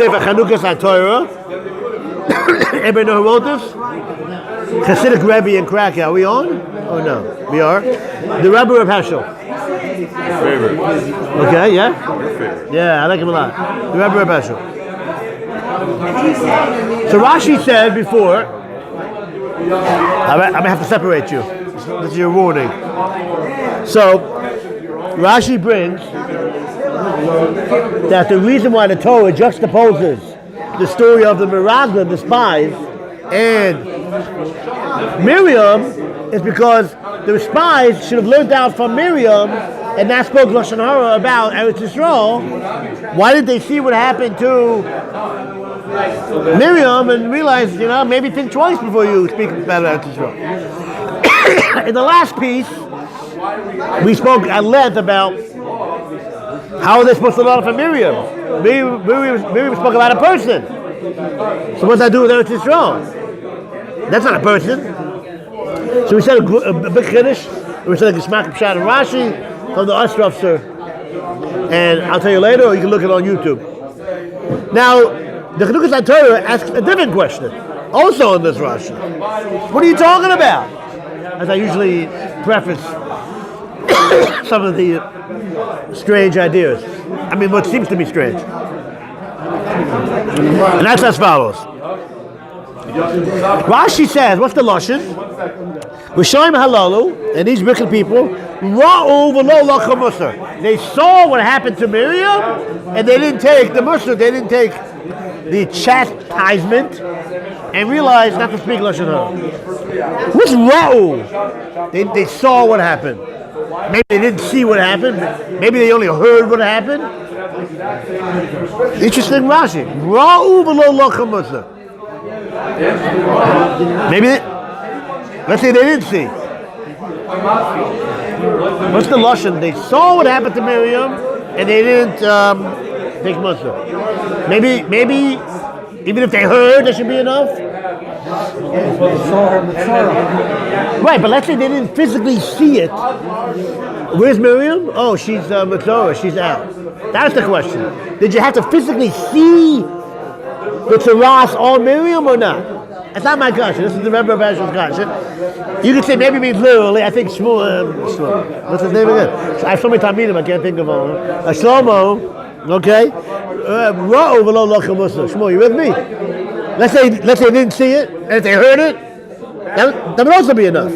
Sefer Chanukas HaTorah. Everybody know who wrote this? Hasidic Rebbe in Krakow. Are we on? Oh no, we are. The Rebbe of Heschel. Favorite. Okay, yeah? Your favorite. Yeah, I like him a lot. The Rebbe of Heschel. So Rashi said before, I'm going to have to separate you. This is your warning. So, Rashi brings that the reason why the Torah juxtaposes the story of the Meraglim, the spies, and Miriam is because the spies should have learned out from Miriam and not spoke Loshon Hara about Eretz Yisrael. Why didn't they see what happened to Miriam and realize, maybe think twice before you speak about Eretz Yisrael? In the last piece, we spoke at length about how are they supposed to learn from Miriam. Miriam spoke about a person. So what's that do with Eretz Yisrael? That's not a person. So we said a big Kiddush. We said a Geshmak Pshat and Rashi from the Ostrofser. And I'll tell you later, or you can look it on YouTube. Now, the Chanukas HaTorah asks a different question, also in this Rashi. What are you talking about? As I usually preface some of the strange ideas. I mean, what seems to be strange. And that's as follows. Rashi says, what's the Loshon? Rishayim halalu, and these wicked people, ra'u v'lo lacham musar. They saw what happened to Miriam, and they didn't take the musar, they didn't take the chastisement, and realized not to speak Lashon Hara. What's ra'u? They saw what happened. Maybe they didn't see what happened. Maybe they only heard what happened. Interesting Rashi. Ra'u v'lo lacham musar. Maybe let's say they didn't see. What's the Loshon? They saw what happened to Miriam and they didn't take Musar. Maybe even if they heard, there should be enough. Right, but let's say they didn't physically see it. Where's Miriam? Oh, she's Mitzorah, she's out. That's the question. Did you have to physically see the Tzaras on Miriam or not? That's not my question. This is the Rebbe of Heschel's question. You could say maybe it means literally. I think Shmuel. What's his name again? I have so many Talmidim, I can't think of all. Shlomo. Okay. Shmuel, you with me? Let's say they didn't see it, and if they heard it, that would also be enough.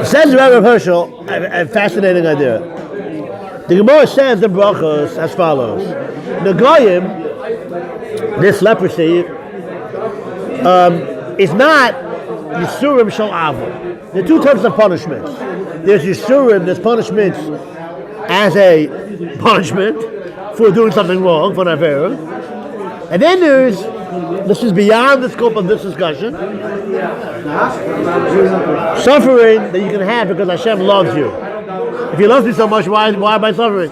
Says the Rebbe of Heschel, a fascinating idea. The Gemara says the brachos as follows: the goyim, this leprosy, is not Yisurim Shal Avon. There are two types of punishments. There's Yisurim, there's punishments as a punishment for doing something wrong, for an avera. And then there's, this is beyond the scope of this discussion, suffering that you can have because Hashem loves you. If He loves me so much, why am I suffering?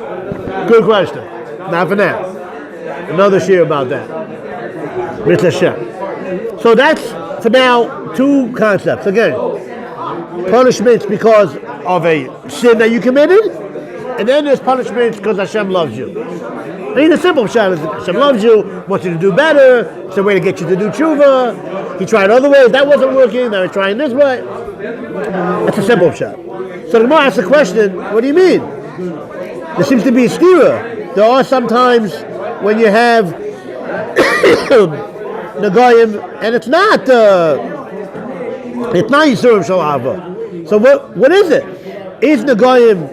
Good question. Not for now. Another share about that. With Hashem. So that's for now two concepts. Again, punishments because of a sin that you committed, and then there's punishments because Hashem loves you. I mean, the simple shot is Hashem loves you, wants you to do better. It's a way to get you to do tshuva. He tried other ways, that wasn't working. Now he's trying this way. That's a simple shot. So the Gemara asks the question, what do you mean? There seems to be a stira. There are sometimes when you have Nagayim, and it's not Yisurim Shal Ava. So what is it? Is Nagayim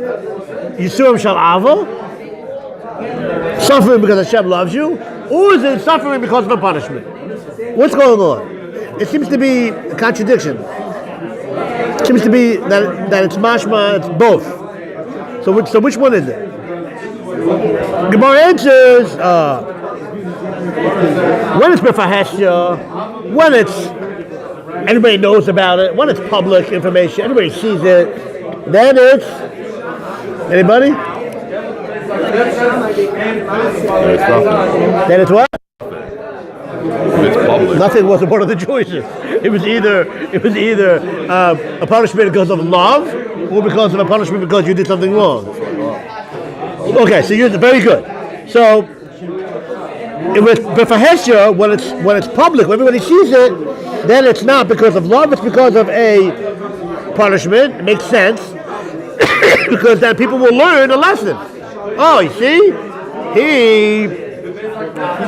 Yisurim Shal Ava? Suffering because Hashem loves you? Or is it suffering because of a punishment? What's going on? It seems to be a contradiction. It seems to be that it's mashma, it's both. So which one is it? Gemara answers, when it's b'faheshya, when it's everybody knows about it, when it's public information, everybody sees it, then it's anybody? Then it's what? It's public. Nothing was one of the choices. It was either a punishment because of love, or because of a punishment because you did something wrong. Okay, so you're very good. So, but for Hessian, when it's public, when everybody sees it, then it's not because of love, it's because of a punishment. It makes sense. Because then people will learn a lesson. Oh, you see? He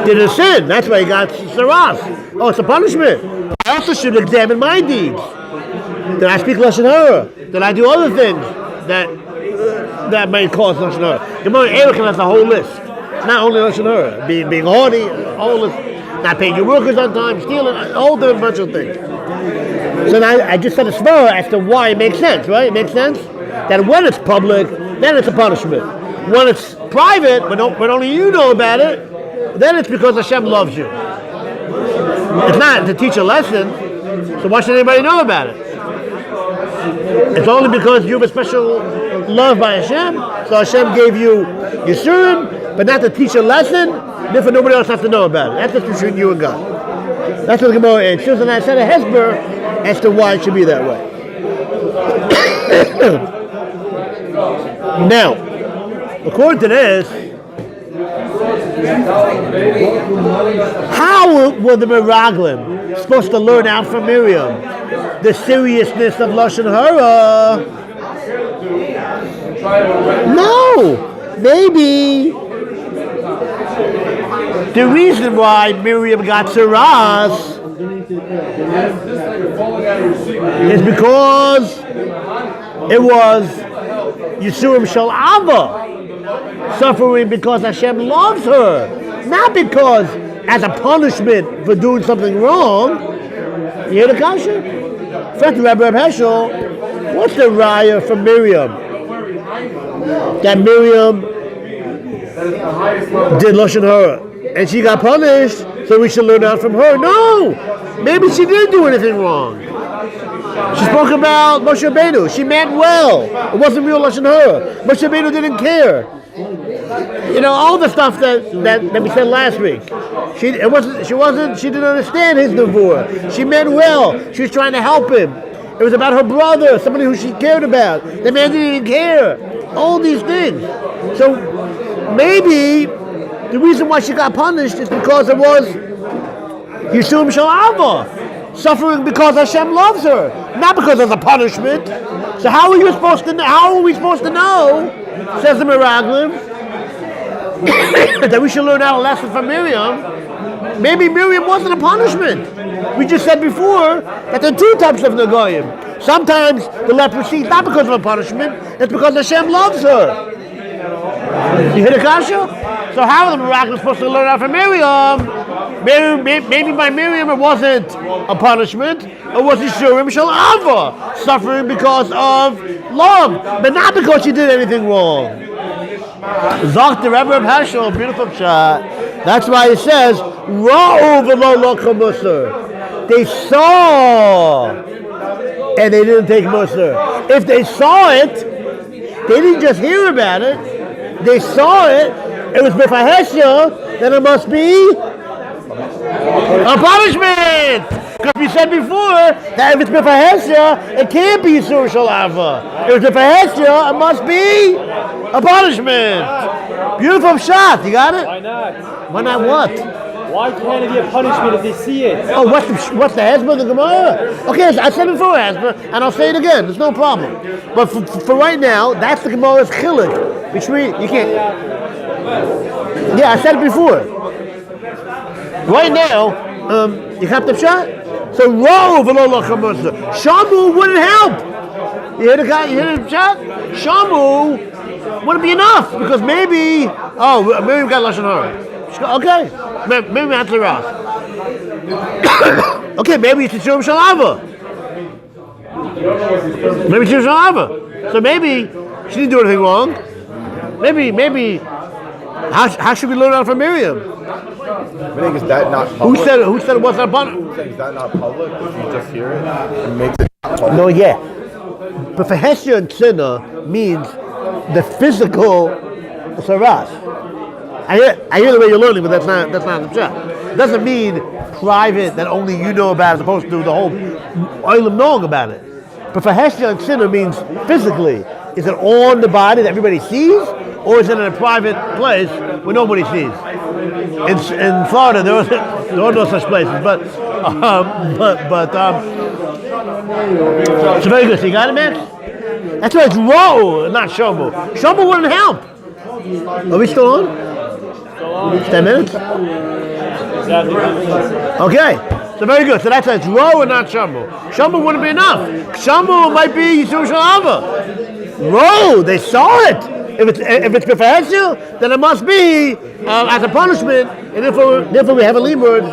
did a sin. That's why he got saras. Oh, it's a punishment. I also should examine my deeds. Did I speak Loshon Hara? Did I do other things that may cause Loshon Hara? Gemara Eric has a whole list. Not only Loshon Hara. Being haughty, a whole list. Not paying your workers on time, stealing, a whole different bunch of things. So now I just said a svara as to why it makes sense, right? It makes sense that when it's public, then it's a punishment. When it's private, when only you know about it, then it's because Hashem loves you. It's not to teach a lesson, so why should anybody know about it? It's only because you have a special love by Hashem, so Hashem gave you Yisurim, but not to teach a lesson, therefore nobody else has to know about it. That's just between you and God. That's what the Gemara is. And I said a hesber as to why it should be that way. Now, according to this, how were the Meraglim supposed to learn out from Miriam the seriousness of Loshon Hara? No, maybe the reason why Miriam got saras is because it was Yisurim Shal Ava, suffering because Hashem loves her, not because as a punishment for doing something wrong. You hear the kasha? In fact, Rabbi Heschel, what's the raya from Miriam? That Miriam did Loshon Hara and she got punished, so we should learn out from her. No! Maybe she didn't do anything wrong. She spoke about Moshe Rabbeinu. She meant well. It wasn't real Loshon Hara. Moshe Rabbeinu didn't care. You know, all the stuff that we said last week. She didn't understand his nevuah. She meant well. She was trying to help him. It was about her brother, somebody who she cared about. The man didn't even care. All these things. So maybe the reason why she got punished is because it was Yisurim Shel Ava, suffering because Hashem loves her, not because of a punishment. So how are we supposed to know? Says the Meraglim, that we should learn out a lesson from Miriam. Maybe Miriam wasn't a punishment. We just said before that there are two types of Nagoyim. Sometimes the leprosy is not because of a punishment, it's because Hashem loves her. You hear the kasha? So how are the Meraglim supposed to learn out from Miriam? Maybe by Miriam it wasn't a punishment, it was Yisurim Shel Ava, suffering because of love, but not because she did anything wrong. Zok the Rebbe of Heschel, beautiful shot. That's why it says, Ra'u v'lo locha musar. They saw, and they didn't take musar. If they saw it, they didn't just hear about it. They saw it. It was b'fahesha, then it must be a punishment. Because we said before that if it's b'fahesha, it can't be Yisurim Shel Ava. If it's b'fahesha, it must be a punishment. Beautiful shot. You got it? Why not? Why not what? Why can't it be a punishment if they see it? Oh, what's the hesba of the Gemara? Okay, I said it before hesba, and I'll say it again. There's no problem. But for right now, that's the Gemara's chilik. Between you can't. Yeah, I said it before. Right now, you have the shot. So row v'lo locha musar. Shamu wouldn't help. You hear the guy? You hear the shot? Shamu wouldn't be enough because maybe we got Loshon Hara. Okay, maybe that's the Ras. Okay, maybe it's Yisurim Shel Ava. Maybe it's Yisurim Shel Ava. So maybe she didn't do anything wrong. Maybe. How should we learn out from Miriam? I think is that not public? Who said it wasn't a punishment? Is that not public? If you just hear it, it makes it not public. No, yeah. But for Hessian Tzina means the physical saras. I hear the way you're learning, but that's not the shot. It doesn't mean private that only you know about as opposed to the whole oilam knowing about it. But for Hessian Tzina means physically. Is it on the body that everybody sees? always in a private place where nobody sees. In Florida, there are no such places, but it's very good. So you got it, Max? That's why it's row, not shovel. Shovel wouldn't help. Are we still on? 10 minutes? Okay. So very good. So that's it's row and not shovel. Shovel wouldn't be enough. Shovel might be Yisur Shalava. Row, they saw it. If it's for Hessian, then it must be as a punishment. And therefore we have a limud